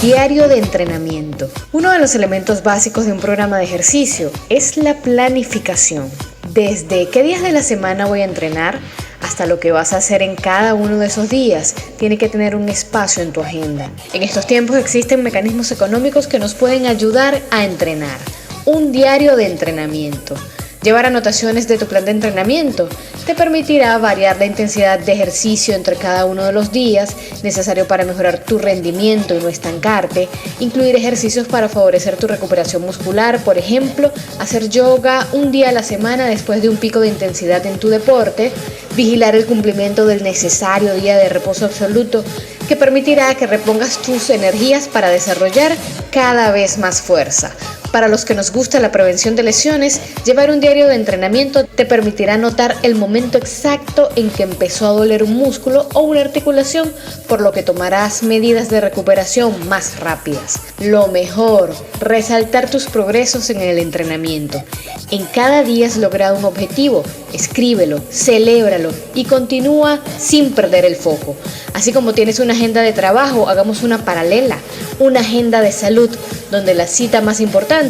Diario de entrenamiento. Uno de los elementos básicos de un programa de ejercicio es la planificación. Desde qué días de la semana voy a entrenar hasta lo que vas a hacer en cada uno de esos días, tiene que tener un espacio en tu agenda. En estos tiempos existen mecanismos económicos que nos pueden ayudar a entrenar. Un diario de entrenamiento. Llevar anotaciones de tu plan de entrenamiento te permitirá variar la intensidad de ejercicio entre cada uno de los días necesario para mejorar tu rendimiento y no estancarte, incluir ejercicios para favorecer tu recuperación muscular, por ejemplo, hacer yoga un día a la semana después de un pico de intensidad en tu deporte, vigilar el cumplimiento del necesario día de reposo absoluto que permitirá que repongas tus energías para desarrollar cada vez más fuerza. Para los que nos gusta la prevención de lesiones, llevar un diario de entrenamiento te permitirá notar el momento exacto en que empezó a doler un músculo o una articulación, por lo que tomarás medidas de recuperación más rápidas. Lo mejor, resaltar tus progresos en el entrenamiento. En cada día has logrado un objetivo, escríbelo, celébralo y continúa sin perder el foco. Así como tienes una agenda de trabajo, hagamos una paralela, una agenda de salud, donde la cita más importante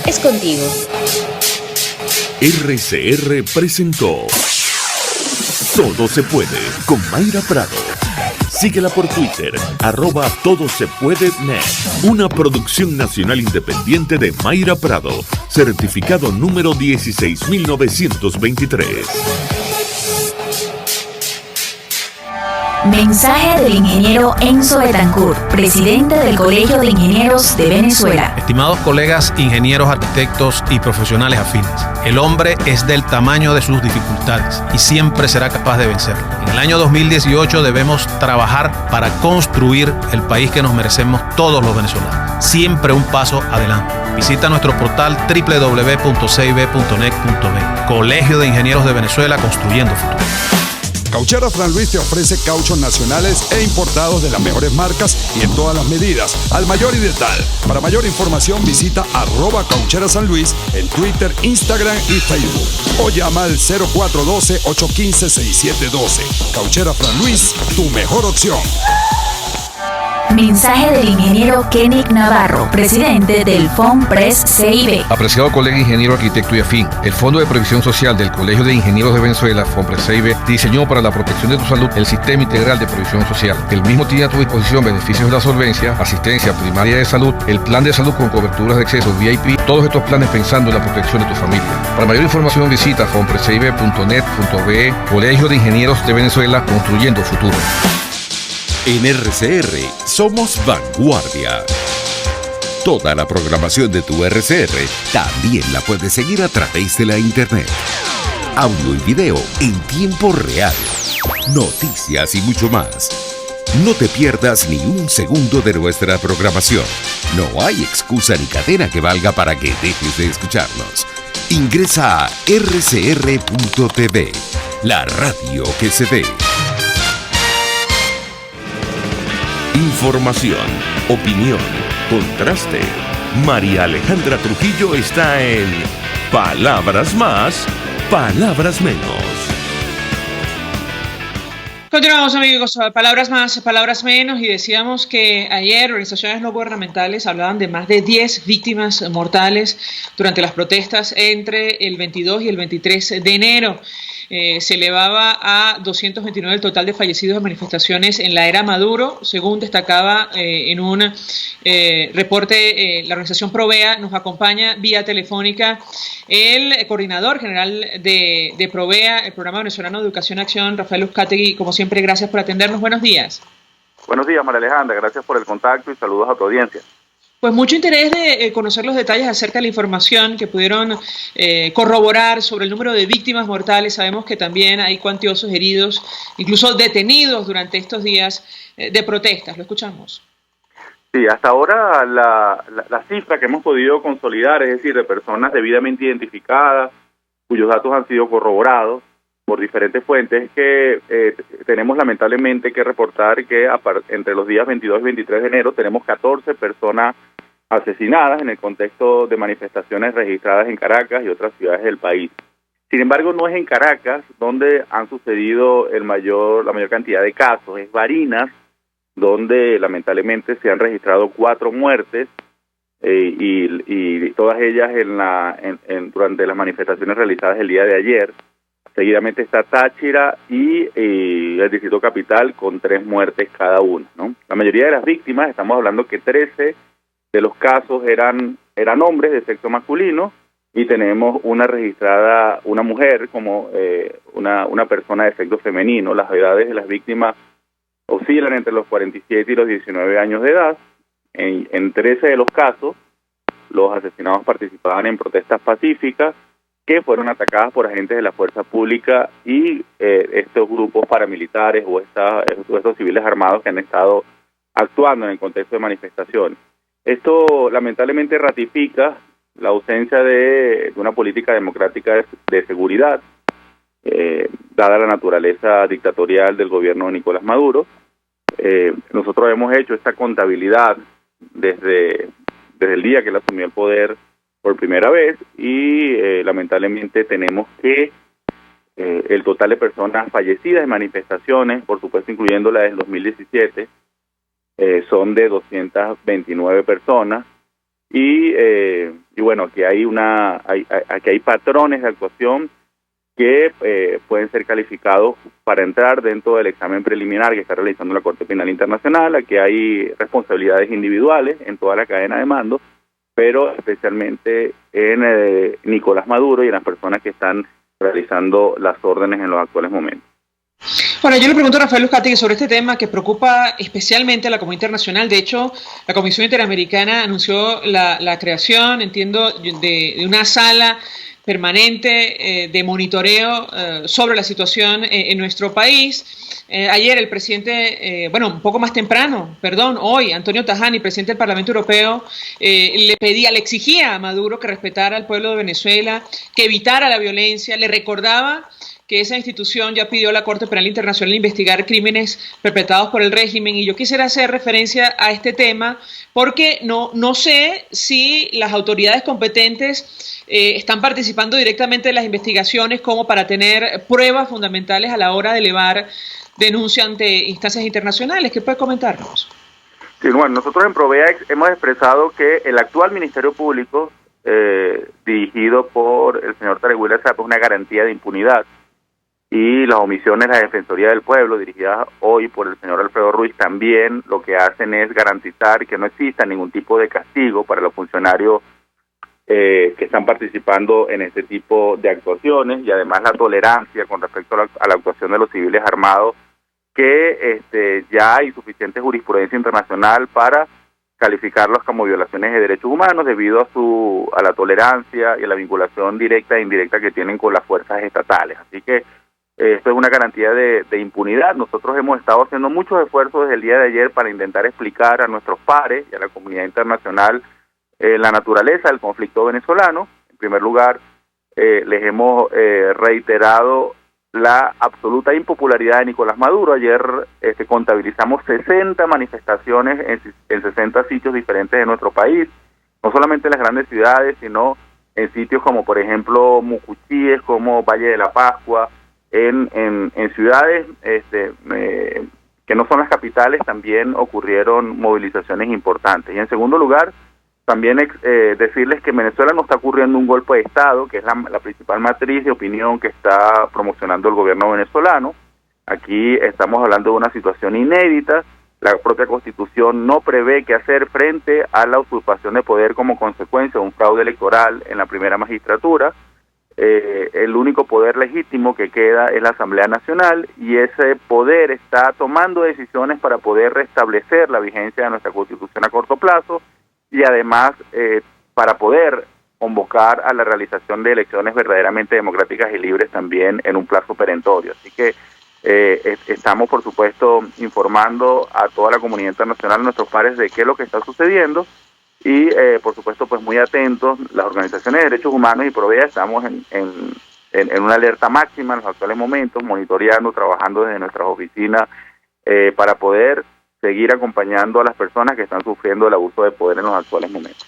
es contigo. RCR presentó Todo se puede con Mayra Prado. Síguela por Twitter, @todosepuedenet. Una producción nacional independiente de Mayra Prado, certificado número 16923. Mensaje del ingeniero Enzo Betancourt, presidente del Colegio de Ingenieros de Venezuela. Estimados colegas, ingenieros, arquitectos y profesionales afines, el hombre es del tamaño de sus dificultades y siempre será capaz de vencerlo. En el año 2018 debemos trabajar para construir el país que nos merecemos todos los venezolanos. Siempre un paso adelante. Visita nuestro portal www.cib.net.be. Colegio de Ingenieros de Venezuela, construyendo futuro. Cauchera Fran Luis te ofrece cauchos nacionales e importados de las mejores marcas y en todas las medidas, al mayor y de tal. Para mayor información visita @Cauchera San Luis en Twitter, Instagram y Facebook. O llama al 0412-815-6712. Cauchera Fran Luis, tu mejor opción. Mensaje del ingeniero Kenick Navarro, presidente del FOMPRES CIB. Apreciado colega ingeniero, arquitecto y afín, el Fondo de Previsión Social del Colegio de Ingenieros de Venezuela, FOMPRES CIB, diseñó para la protección de tu salud el Sistema Integral de Previsión Social. El mismo tiene a tu disposición beneficios de la solvencia, asistencia primaria de salud, el plan de salud con coberturas de acceso VIP, todos estos planes pensando en la protección de tu familia. Para mayor información visita fomprescib.net.be. Colegio de Ingenieros de Venezuela, construyendo futuro. En RCR somos vanguardia. Toda la programación de tu RCR también la puedes seguir a través de la internet. Audio y video en tiempo real. Noticias y mucho más. No te pierdas ni un segundo de nuestra programación. No hay excusa ni cadena que valga para que dejes de escucharnos. Ingresa a rcr.tv, la radio que se ve. Información, opinión, contraste. María Alejandra Trujillo está en Palabras Más, Palabras Menos. Continuamos, amigos, palabras más, palabras menos, y decíamos que ayer organizaciones no gubernamentales hablaban de más de 10 víctimas mortales durante las protestas entre el 22 y el 23 de enero. Se elevaba a 229 el total de fallecidos en manifestaciones en la era Maduro, según destacaba en un reporte la organización Provea. Nos acompaña vía telefónica el coordinador general de Provea, el Programa Venezolano de Educación y Acción, Rafael Uzcategui. Como siempre, gracias por atendernos. Buenos días. Buenos días, María Alejandra. Gracias por el contacto y saludos a tu audiencia. Pues mucho interés de conocer los detalles acerca de la información que pudieron corroborar sobre el número de víctimas mortales. Sabemos que también hay cuantiosos heridos, incluso detenidos durante estos días de protestas. Lo escuchamos. Sí, hasta ahora la cifra que hemos podido consolidar, es decir, de personas debidamente identificadas, cuyos datos han sido corroborados por diferentes fuentes, es que tenemos lamentablemente que reportar que entre los días 22 y 23 de enero tenemos 14 personas asesinadas en el contexto de manifestaciones registradas en Caracas y otras ciudades del país. Sin embargo, no es en Caracas donde han sucedido la mayor cantidad de casos, es Barinas, donde lamentablemente se han registrado 4 muertes y todas ellas durante las manifestaciones realizadas el día de ayer. Seguidamente está Táchira y el Distrito Capital con 3 muertes cada una, ¿no? La mayoría de las víctimas, estamos hablando que 13 de los casos eran hombres de sexo masculino, y tenemos una registrada, una mujer como una persona de sexo femenino. Las edades de las víctimas oscilan entre los 47 y los 19 años de edad. En 13 de los casos, los asesinados participaban en protestas pacíficas que fueron atacadas por agentes de la fuerza pública y estos grupos paramilitares o estos civiles armados que han estado actuando en el contexto de manifestaciones. Esto lamentablemente ratifica la ausencia de una política democrática de seguridad, dada la naturaleza dictatorial del gobierno de Nicolás Maduro. Nosotros hemos hecho esta contabilidad desde el día que él asumió el poder por primera vez y lamentablemente tenemos que el total de personas fallecidas en manifestaciones, por supuesto incluyendo la del 2017, son de 229 personas y bueno, aquí hay patrones de actuación que pueden ser calificados para entrar dentro del examen preliminar que está realizando la Corte Penal Internacional. Aquí hay responsabilidades individuales en toda la cadena de mando, pero especialmente en Nicolás Maduro y en las personas que están realizando las órdenes en los actuales momentos. Bueno, yo le pregunto a Rafael Uzcategui sobre este tema que preocupa especialmente a la comunidad internacional. De hecho, la Comisión Interamericana anunció la creación, entiendo, de una sala permanente de monitoreo sobre la situación en nuestro país. Ayer el presidente, un poco más temprano, hoy, Antonio Tajani, presidente del Parlamento Europeo, le exigía a Maduro que respetara al pueblo de Venezuela, que evitara la violencia, le recordaba que esa institución ya pidió a la Corte Penal Internacional investigar crímenes perpetrados por el régimen, y yo quisiera hacer referencia a este tema porque no sé si las autoridades competentes están participando directamente en las investigaciones como para tener pruebas fundamentales a la hora de elevar denuncia ante instancias internacionales. ¿Qué puede comentarnos? Sí, bueno, nosotros en Proveax hemos expresado que el actual Ministerio Público, dirigido por el señor Tarek William Saab, es una garantía de impunidad, y las omisiones de la Defensoría del Pueblo, dirigidas hoy por el señor Alfredo Ruiz, también lo que hacen es garantizar que no exista ningún tipo de castigo para los funcionarios que están participando en este tipo de actuaciones, y además la tolerancia con respecto a la actuación de los civiles armados, que ya hay suficiente jurisprudencia internacional para calificarlos como violaciones de derechos humanos debido a la tolerancia y a la vinculación directa e indirecta que tienen con las fuerzas estatales. Así que esto es una garantía de impunidad. Nosotros hemos estado haciendo muchos esfuerzos desde el día de ayer para intentar explicar a nuestros pares y a la comunidad internacional la naturaleza del conflicto venezolano. En primer lugar, les hemos reiterado la absoluta impopularidad de Nicolás Maduro. Ayer contabilizamos 60 manifestaciones en 60 sitios diferentes de nuestro país, no solamente en las grandes ciudades, sino en sitios como, por ejemplo, Mucuchíes, como Valle de la Pascua, en ciudades que no son las capitales. También ocurrieron movilizaciones importantes. Y en segundo lugar, también decirles que en Venezuela no está ocurriendo un golpe de Estado, que es la principal matriz de opinión que está promocionando el gobierno venezolano. Aquí estamos hablando de una situación inédita. La propia Constitución no prevé qué hacer frente a la usurpación de poder como consecuencia de un fraude electoral en la primera magistratura. El único poder legítimo que queda es la Asamblea Nacional, y ese poder está tomando decisiones para poder restablecer la vigencia de nuestra Constitución a corto plazo, y además para poder convocar a la realización de elecciones verdaderamente democráticas y libres también en un plazo perentorio. Así que estamos, por supuesto, informando a toda la comunidad internacional, a nuestros pares, de qué es lo que está sucediendo, y por supuesto, pues muy atentos. Las organizaciones de derechos humanos y Provea estamos en una alerta máxima en los actuales momentos, monitoreando, trabajando desde nuestras oficinas para poder seguir acompañando a las personas que están sufriendo el abuso de poder en los actuales momentos.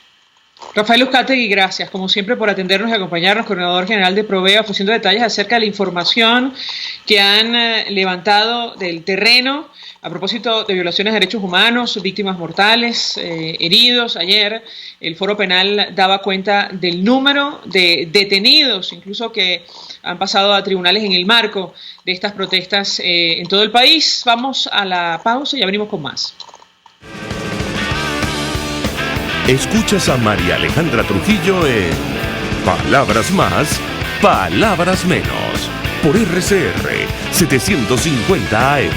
Rafael Uzcategui, gracias, como siempre, por atendernos y acompañarnos, coordinador general de Provea, ofreciendo detalles acerca de la información que han levantado del terreno a propósito de violaciones de derechos humanos, víctimas mortales, heridos. Ayer el Foro Penal daba cuenta del número de detenidos, incluso que han pasado a tribunales en el marco de estas protestas en todo el país. Vamos a la pausa y ya venimos con más. Escuchas a María Alejandra Trujillo en Palabras Más, Palabras Menos, por RCR 750 AM.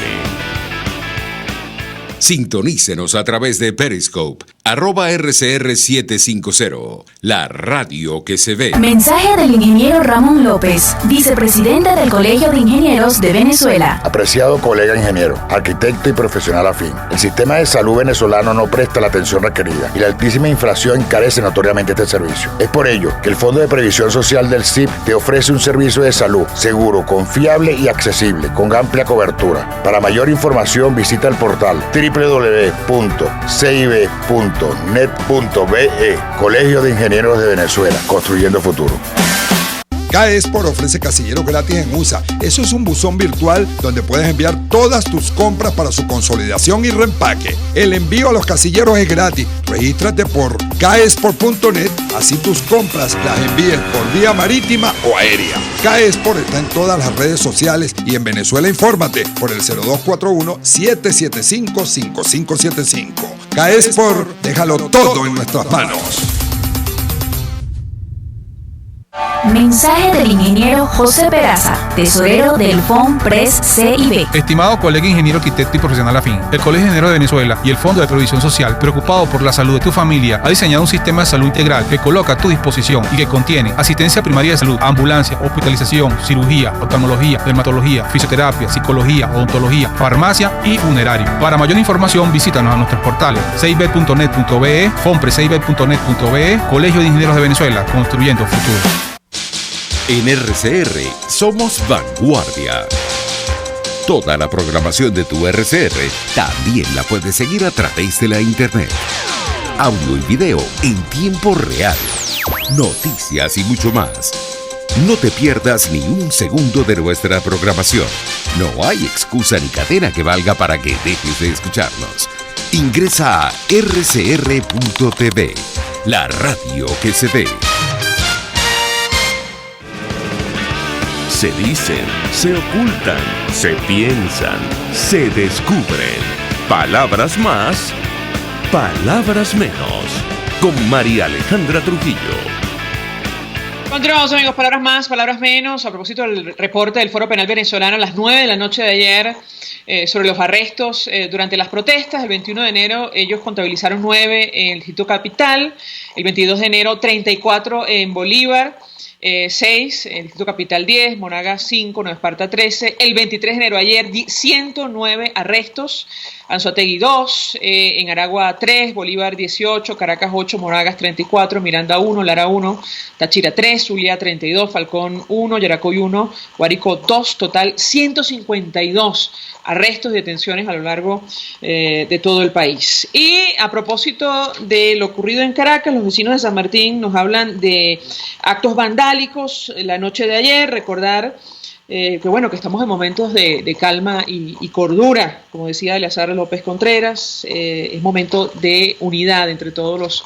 Sintonícenos a través de Periscope, @RCR750, la radio que se ve. Mensaje del ingeniero Ramón López, vicepresidente del Colegio de Ingenieros de Venezuela. Apreciado colega ingeniero, arquitecto y profesional afín, el sistema de salud venezolano no presta la atención requerida y la altísima inflación encarece notoriamente este servicio. Es por ello que el Fondo de Previsión Social del CIP te ofrece un servicio de salud seguro, confiable y accesible, con amplia cobertura. Para mayor información visita el portal www.cib.net.be. Colegio de Ingenieros de Venezuela, construyendo futuro. CAESPOR ofrece casilleros gratis en USA. Eso es un buzón virtual donde puedes enviar todas tus compras para su consolidación y reempaque. El envío a los casilleros es gratis. Regístrate por caespor.net, así tus compras las envíes por vía marítima o aérea. CAESPOR está en todas las redes sociales y en Venezuela infórmate por el 0241-775-5575. CAESPOR, déjalo todo en nuestras manos. Mensaje del ingeniero José Peraza, tesorero del FONPRES CIB. Estimado colega ingeniero, arquitecto y profesional afín, el Colegio de Ingenieros de Venezuela y el Fondo de Previsión Social, preocupado por la salud de tu familia, ha diseñado un sistema de salud integral que coloca a tu disposición y que contiene asistencia primaria de salud, ambulancia, hospitalización, cirugía, oftalmología, dermatología, fisioterapia, psicología, odontología, farmacia y funerario. Para mayor información, visítanos a nuestros portales cib.net.be, fonprescib.net.be, Colegio de Ingenieros de Venezuela, construyendo futuro. En RCR somos vanguardia. Toda la programación de tu RCR también la puedes seguir a través de la internet. Audio y video en tiempo real. Noticias y mucho más. No te pierdas ni un segundo de nuestra programación. No hay excusa ni cadena que valga para que dejes de escucharnos. Ingresa a rcr.tv, la radio que se ve. Se dicen, se ocultan, se piensan, se descubren. Palabras más, palabras menos. Con María Alejandra Trujillo. Continuamos, amigos. Palabras más, palabras menos. A propósito del reporte del Foro Penal Venezolano a las 9 de la noche de ayer sobre los arrestos durante las protestas. El 21 de enero ellos contabilizaron 9 en el Distrito Capital. El 22 de enero 34 en Bolívar. 6, el Distrito Capital 10, Monagas 5, Nueva Esparta 13. El 23 de enero ayer 109 arrestos, Anzoátegui 2, en Aragua 3, Bolívar 18, Caracas 8, Monagas 34, Miranda 1, Lara 1, Táchira 3, Zulia 32, Falcón 1, Yaracuy 1, Guárico 2, total 152 arrestos y detenciones a lo largo de todo el país. Y a propósito de lo ocurrido en Caracas, los vecinos de San Martín nos hablan de actos vandálicos la noche de ayer. Recordar que estamos en momentos de calma y cordura, como decía Eleazar López Contreras. Es momento de unidad entre todos los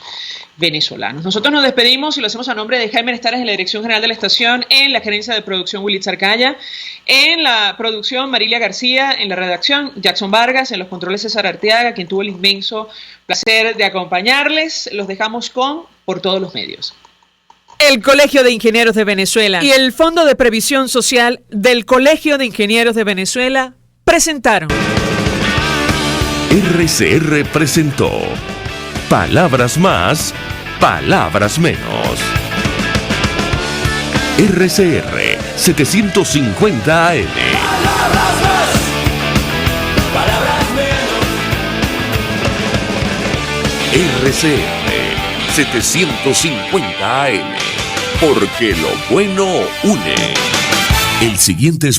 venezolanos. Nosotros nos despedimos y lo hacemos a nombre de Jaime Estares en la dirección general de la estación, en la gerencia de producción Willy Zarcaya, en la producción Marilia García, en la redacción Jackson Vargas, en los controles César Arteaga, quien tuvo el inmenso placer de acompañarles. Los dejamos con Por Todos los Medios. El Colegio de Ingenieros de Venezuela y el Fondo de Previsión Social del Colegio de Ingenieros de Venezuela presentaron. RCR presentó Palabras más, palabras menos. RCR 750 AM. Palabras más, palabras menos. RCR 750 AM. Porque lo bueno une. El siguiente espacio.